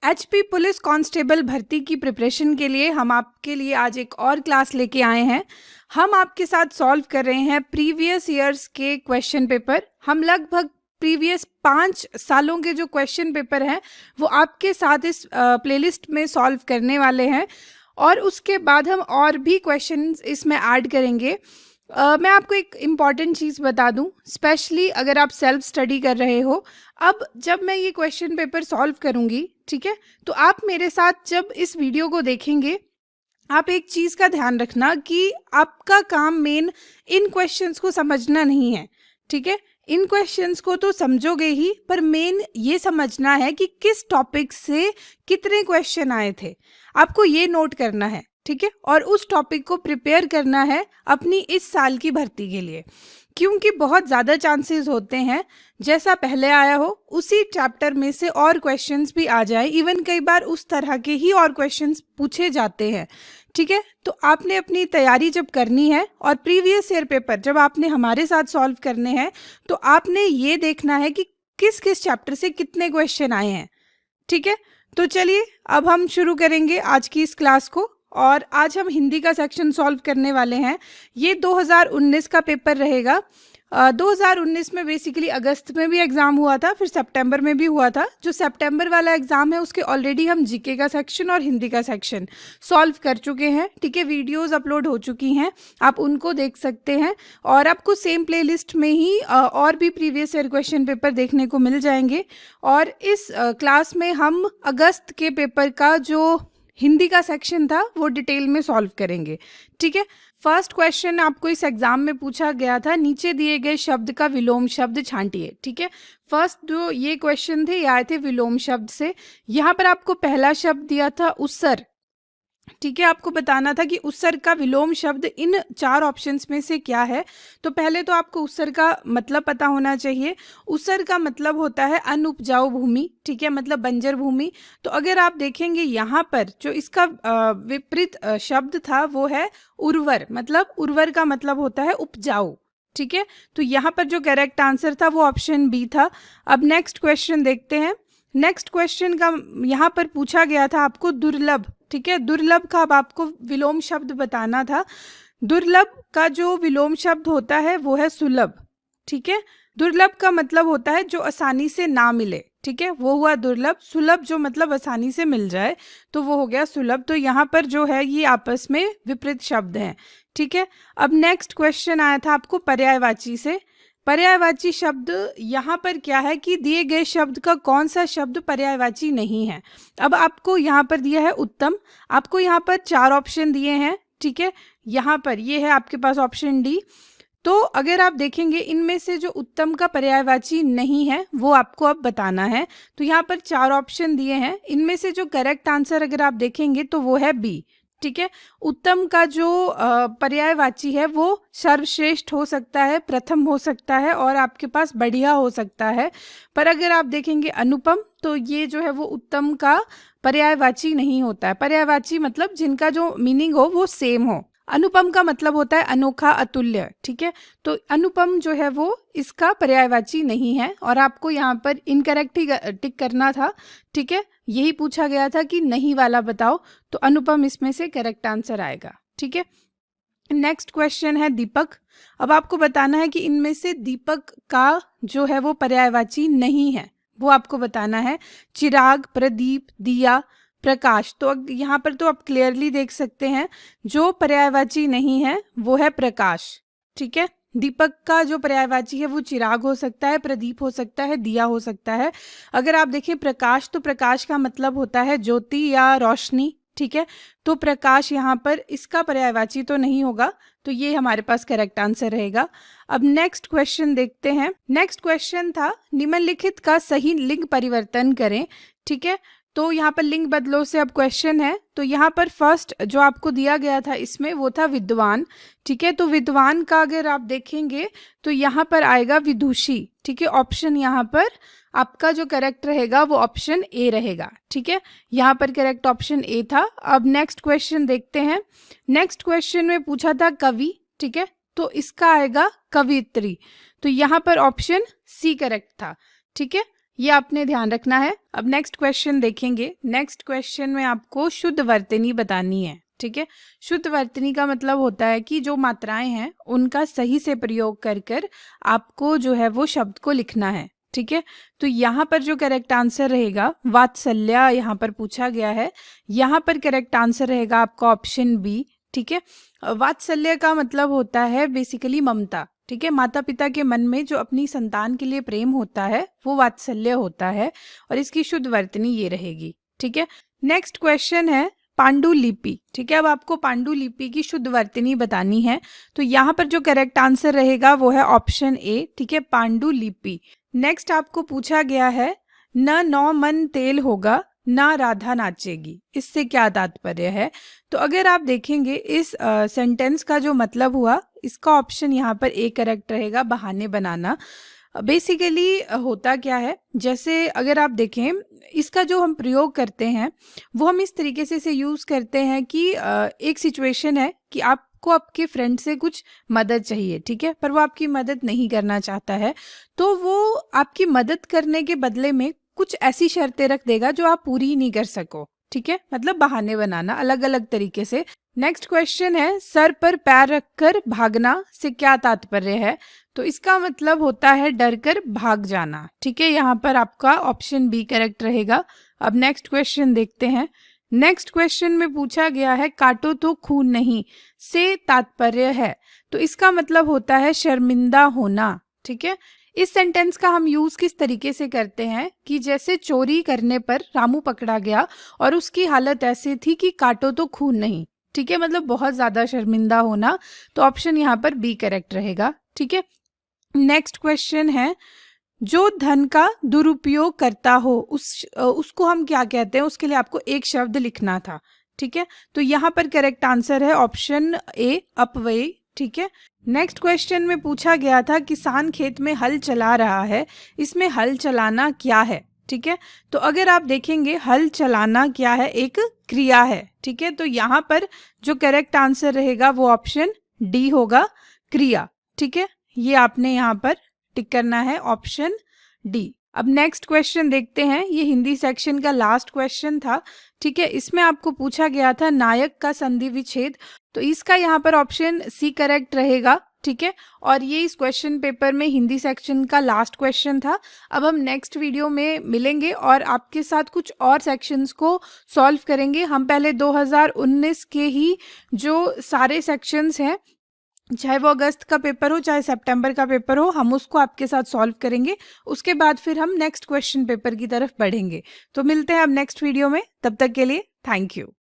HP police constable भर्ती की preparation के लिए हम आपके लिए आज एक और क्लास लेके आए हैं। हम आपके साथ सॉल्व कर रहे हैं प्रीवियस ईयर्स के क्वेश्चन पेपर। हम लगभग प्रीवियस 5 सालों के जो क्वेश्चन पेपर हैं वो आपके साथ इस प्लेलिस्ट में सॉल्व करने वाले हैं और उसके बाद हम और भी क्वेश्चंस इसमें ऐड करेंगे। मैं आपको एक इम्पॉर्टेंट चीज़ बता दूं, स्पेशली अगर आप सेल्फ स्टडी कर रहे हो। अब जब मैं ये क्वेश्चन पेपर सॉल्व करूंगी, ठीक है, तो आप मेरे साथ जब इस वीडियो को देखेंगे, आप एक चीज़ का ध्यान रखना कि आपका काम मेन इन क्वेश्चंस को समझना नहीं है, ठीक है। इन क्वेश्चंस को तो समझोगे ही, पर मेन ये समझना है कि किस टॉपिक से कितने क्वेश्चन आए थे, आपको ये नोट करना है, ठीक है। और उस टॉपिक को प्रिपेयर करना है अपनी इस साल की भर्ती के लिए, क्योंकि बहुत ज़्यादा चांसेस होते हैं जैसा पहले आया हो उसी चैप्टर में से और क्वेश्चंस भी आ जाए। इवन कई बार उस तरह के ही और क्वेश्चंस पूछे जाते हैं, ठीक है। तो आपने अपनी तैयारी जब करनी है और प्रीवियस ईयर पेपर जब आपने हमारे साथ सॉल्व करने हैं, तो आपने ये देखना है कि किस किस चैप्टर से कितने क्वेश्चन आए हैं, ठीक है। तो चलिए अब हम शुरू करेंगे आज की इस क्लास को। और आज हम हिंदी का सेक्शन सॉल्व करने वाले हैं। ये 2019 का पेपर रहेगा। 2019 में बेसिकली अगस्त में भी एग्ज़ाम हुआ था, फिर सितंबर में भी हुआ था। जो सितंबर वाला एग्ज़ाम है उसके ऑलरेडी हम जीके का सेक्शन और हिंदी का सेक्शन सॉल्व कर चुके हैं, ठीक है। वीडियोस अपलोड हो चुकी हैं, आप उनको देख सकते हैं और आपको सेम प्लेलिस्ट में ही और भी प्रीवियस ईयर क्वेश्चन पेपर देखने को मिल जाएंगे। और इस क्लास में हम अगस्त के पेपर का जो हिंदी का सेक्शन था वो डिटेल में सॉल्व करेंगे, ठीक है। फर्स्ट क्वेश्चन आपको इस एग्जाम में पूछा गया था, नीचे दिए गए शब्द का विलोम शब्द छांटिए, ठीक है। फर्स्ट जो ये क्वेश्चन थे ये आए थे विलोम शब्द से। यहाँ पर आपको पहला शब्द दिया था उत्सर, ठीक है। आपको बताना था कि उत्सर्ग का विलोम शब्द इन 4 ऑप्शंस में से क्या है। तो पहले तो आपको उत्सर्ग का मतलब पता होना चाहिए। उत्सर्ग का मतलब होता है अनुपजाऊ भूमि, ठीक है, मतलब बंजर भूमि। तो अगर आप देखेंगे यहाँ पर जो इसका विपरीत शब्द था वो है उर्वर, मतलब उर्वर का मतलब होता है उपजाऊ, ठीक है। तो यहाँ पर जो करेक्ट आंसर था वो ऑप्शन बी था। अब नेक्स्ट क्वेश्चन देखते हैं। नेक्स्ट क्वेश्चन का यहाँ पर पूछा गया था आपको दुर्लभ, ठीक है। दुर्लभ का अब आपको विलोम शब्द बताना था। दुर्लभ का जो विलोम शब्द होता है वो है सुलभ, ठीक है। दुर्लभ का मतलब होता है जो आसानी से ना मिले, ठीक है, वो हुआ दुर्लभ। सुलभ जो मतलब आसानी से मिल जाए, तो वो हो गया सुलभ। तो यहाँ पर जो है ये आपस में विपरीत शब्द हैं, ठीक है। अब नेक्स्ट क्वेश्चन आया था आपको पर्यायवाची से। पर्यायवाची शब्द यहाँ पर क्या है कि दिए गए शब्द का कौन सा शब्द पर्यायवाची नहीं है। अब आपको यहाँ पर दिया है उत्तम, आपको यहाँ पर 4 ऑप्शन दिए हैं, ठीक है। यहाँ पर ये है आपके पास ऑप्शन डी। तो अगर आप देखेंगे इनमें से जो उत्तम का पर्यायवाची नहीं है वो आपको अब बताना है। तो यहाँ पर 4 ऑप्शन दिए हैं, इनमें से जो करेक्ट आंसर अगर आप देखेंगे तो वो है बी, ठीक है। उत्तम का जो पर्यायवाची है वो सर्वश्रेष्ठ हो सकता है, प्रथम हो सकता है और आपके पास बढ़िया हो सकता है। पर अगर आप देखेंगे अनुपम, तो ये जो है वो उत्तम का पर्यायवाची नहीं होता है। पर्यायवाची मतलब जिनका जो मीनिंग हो वो सेम हो। अनुपम का मतलब होता है अनोखा, अतुल्य, ठीक है। तो अनुपम जो है वो इसका पर्यायवाची नहीं है और आपको यहाँ पर इनकरेक्ट ही टिक करना था, ठीक है। यही पूछा गया था कि नहीं वाला बताओ, तो अनुपम इसमें से करेक्ट आंसर आएगा, ठीक है। नेक्स्ट क्वेश्चन है दीपक। अब आपको बताना है कि इनमें से दीपक का जो है वो पर्यायवाची नहीं है, वो आपको बताना है। चिराग, प्रदीप, दिया, प्रकाश। तो यहाँ पर तो आप क्लियरली देख सकते हैं जो पर्यायवाची नहीं है वो है प्रकाश, ठीक है। दीपक का जो पर्यायवाची है वो चिराग हो सकता है, प्रदीप हो सकता है, दिया हो सकता है। अगर आप देखें प्रकाश, तो प्रकाश का मतलब होता है ज्योति या रोशनी, ठीक है। तो प्रकाश यहाँ पर इसका पर्यायवाची तो नहीं होगा, तो ये हमारे पास करेक्ट आंसर रहेगा। अब नेक्स्ट क्वेश्चन देखते हैं। नेक्स्ट क्वेश्चन था निम्नलिखित का सही लिंग परिवर्तन करें, ठीक है। तो यहाँ पर लिंग बदलो से अब क्वेश्चन है। तो यहाँ पर फर्स्ट जो आपको दिया गया था इसमें वो था विद्वान, ठीक है। तो विद्वान का अगर आप देखेंगे तो यहाँ पर आएगा विदुषी, ठीक है। ऑप्शन यहाँ पर आपका जो करेक्ट रहेगा वो ऑप्शन ए रहेगा, ठीक है। यहाँ पर करेक्ट ऑप्शन ए था। अब नेक्स्ट क्वेश्चन देखते हैं। नेक्स्ट क्वेश्चन में पूछा था कवि, ठीक है, तो इसका आएगा कवियत्री। तो यहाँ पर ऑप्शन सी करेक्ट था, ठीक है। ये आपने ध्यान रखना है। अब नेक्स्ट क्वेश्चन देखेंगे। नेक्स्ट क्वेश्चन में आपको शुद्ध वर्तनी बतानी है, ठीक है। शुद्ध वर्तनी का मतलब होता है कि जो मात्राएं हैं उनका सही से प्रयोग कर कर आपको जो है वो शब्द को लिखना है, ठीक है। तो यहाँ पर जो करेक्ट आंसर रहेगा, वात्सल्य यहाँ पर पूछा गया है, यहाँ पर करेक्ट आंसर रहेगा आपका ऑप्शन बी, ठीक है। वात्सल्य का मतलब होता है बेसिकली ममता, ठीक है। माता पिता के मन में जो अपनी संतान के लिए प्रेम होता है वो वात्सल्य होता है, और इसकी शुद्ध वर्तनी ये रहेगी, ठीक है। नेक्स्ट क्वेश्चन है पांडुलिपि, ठीक है। अब आपको पांडुलिपि की शुद्ध वर्तनी बतानी है, तो यहाँ पर जो करेक्ट आंसर रहेगा वो है ऑप्शन ए, ठीक है, पांडुलिपि। नेक्स्ट आपको पूछा गया है न 9 मन तेल होगा ना राधा नाचेगी, इससे क्या तात्पर्य है। तो अगर आप देखेंगे इस सेंटेंस का जो मतलब हुआ, इसका ऑप्शन यहाँ पर ए करेक्ट रहेगा, बहाने बनाना। बेसिकली होता क्या है, जैसे अगर आप देखें इसका जो हम प्रयोग करते हैं वो हम इस तरीके से इसे यूज करते हैं कि एक सिचुएशन है कि आपको आपके फ्रेंड से कुछ मदद चाहिए, ठीक है, पर वो आपकी मदद नहीं करना चाहता है, तो वो आपकी मदद करने के बदले में कुछ ऐसी शर्तें रख देगा जो आप पूरी नहीं कर सको, ठीक है। मतलब बहाने बनाना अलग अलग तरीके से। नेक्स्ट क्वेश्चन है सर पर पैर रखकर भागना से क्या तात्पर्य है। तो इसका मतलब होता है डर कर भाग जाना, ठीक है। यहाँ पर आपका ऑप्शन बी करेक्ट रहेगा। अब नेक्स्ट क्वेश्चन देखते हैं। नेक्स्ट क्वेश्चन में पूछा गया है काटो तो खून नहीं से तात्पर्य है। तो इसका मतलब होता है शर्मिंदा होना, ठीक है। इस सेंटेंस का हम यूज किस तरीके से करते हैं कि जैसे चोरी करने पर रामू पकड़ा गया और उसकी हालत ऐसी थी कि काटो तो खून नहीं, ठीक है, मतलब बहुत ज्यादा शर्मिंदा होना। तो ऑप्शन यहाँ पर बी करेक्ट रहेगा, ठीक है। नेक्स्ट क्वेश्चन है जो धन का दुरुपयोग करता हो उसको हम क्या कहते हैं, उसके लिए आपको एक शब्द लिखना था, ठीक है। तो यहाँ पर करेक्ट आंसर है ऑप्शन ए अपव्यय, ठीक है। नेक्स्ट क्वेश्चन में पूछा गया था किसान खेत में हल चला रहा है, इसमें हल चलाना क्या है, ठीक है। तो अगर आप देखेंगे हल चलाना क्या है, एक क्रिया है, ठीक है। तो यहाँ पर जो करेक्ट आंसर रहेगा वो ऑप्शन डी होगा, क्रिया, ठीक है। ये आपने यहाँ पर टिक करना है, ऑप्शन डी। अब नेक्स्ट क्वेश्चन देखते हैं। ये हिंदी सेक्शन का लास्ट क्वेश्चन था, ठीक है। इसमें आपको पूछा गया था नायक का संधि विच्छेद, तो इसका यहाँ पर ऑप्शन सी करेक्ट रहेगा, ठीक है। और ये इस क्वेश्चन पेपर में हिंदी सेक्शन का लास्ट क्वेश्चन था। अब हम नेक्स्ट वीडियो में मिलेंगे और आपके साथ कुछ और सेक्शंस को सॉल्व करेंगे। हम पहले 2019 के ही जो सारे सेक्शंस हैं, चाहे वो अगस्त का पेपर हो चाहे सितंबर का पेपर हो, हम उसको आपके साथ सॉल्व करेंगे। उसके बाद फिर हम नेक्स्ट क्वेश्चन पेपर की तरफ बढ़ेंगे। तो मिलते हैं अब नेक्स्ट वीडियो में, तब तक के लिए थैंक यू।